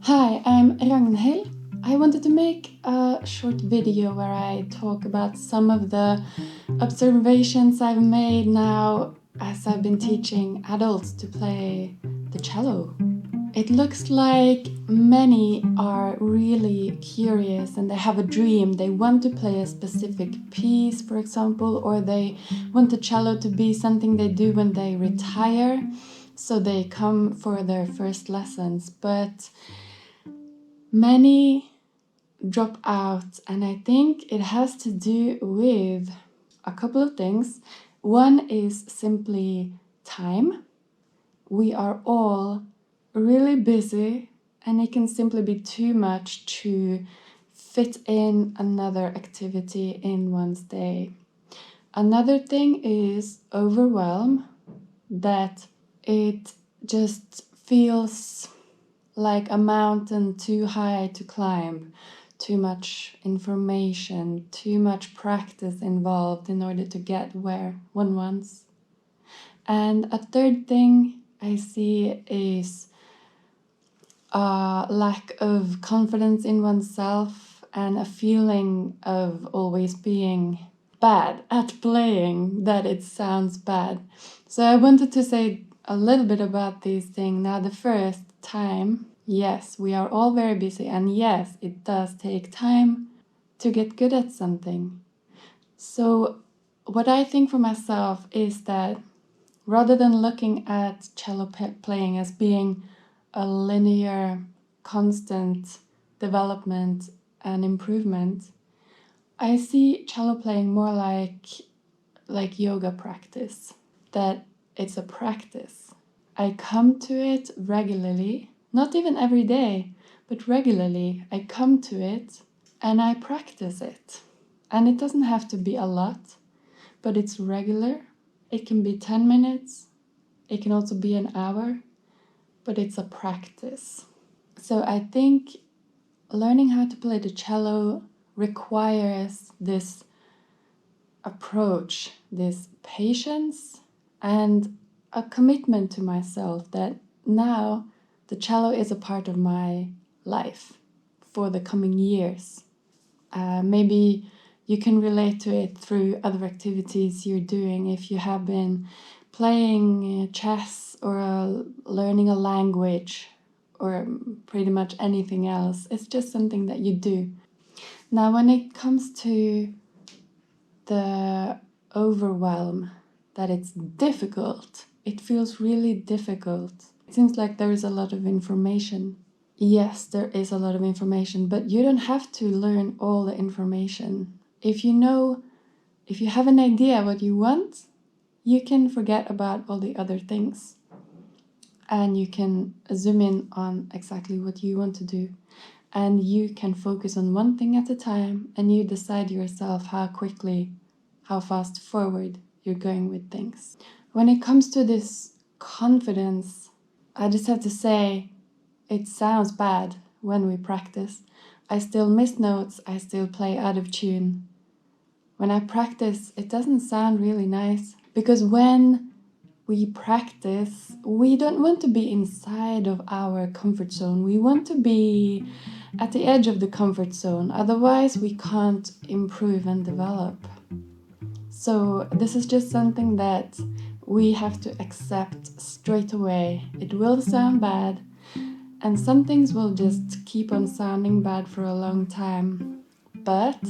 Hi, I'm Ragnhild. I wanted to make a short video where I talk about some of the observations I've made now as I've been teaching adults to play the cello. It looks like many are really curious and they have a dream. They want to play a specific piece, for example, or they want the cello to be something they do when they retire. So they come for their first lessons. But many drop out, and I think it has to do with a couple of things. One is simply time. We are all really busy, and it can simply be too much to fit in another activity in one's day. Another thing is overwhelm, that it just feels like a mountain too high to climb, too much information, too much practice involved in order to get where one wants. And a third thing I see is a lack of confidence in oneself and a feeling of always being bad at playing, that it sounds bad. So I wanted to say a little bit about these things. Now, the first, time. Yes, we are all very busy, and yes, it does take time to get good at something. So what I think for myself is that rather than looking at cello playing as being a linear, constant development and improvement, I see cello playing more like yoga practice, that it's a practice. I come to it regularly, not even every day, but regularly. I come to it and I practice it. And it doesn't have to be a lot, but it's regular. It can be 10 minutes, it can also be an hour, but it's a practice. So I think learning how to play the cello requires this approach, this patience, and a commitment to myself that now the cello is a part of my life for the coming years. Maybe you can relate to it through other activities you're doing. If you have been playing chess or learning a language or pretty much anything else, it's just something that you do. Now, when it comes to the overwhelm, that it's difficult, it feels really difficult. It seems like there is a lot of information. Yes, there is a lot of information, but you don't have to learn all the information. If you have an idea what you want, you can forget about all the other things. And you can zoom in on exactly what you want to do. And you can focus on one thing at a time, and you decide yourself how fast forward you're going with things. When it comes to this confidence, I just have to say, it sounds bad when we practice. I still miss notes, I still play out of tune. When I practice, it doesn't sound really nice, because when we practice, we don't want to be inside of our comfort zone. We want to be at the edge of the comfort zone. Otherwise, we can't improve and develop. So this is just something that we have to accept straight away. It will sound bad, and some things will just keep on sounding bad for a long time. But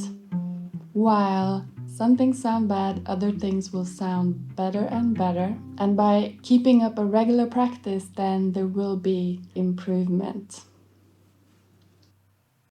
while some things sound bad, other things will sound better and better. And by keeping up a regular practice, then there will be improvement.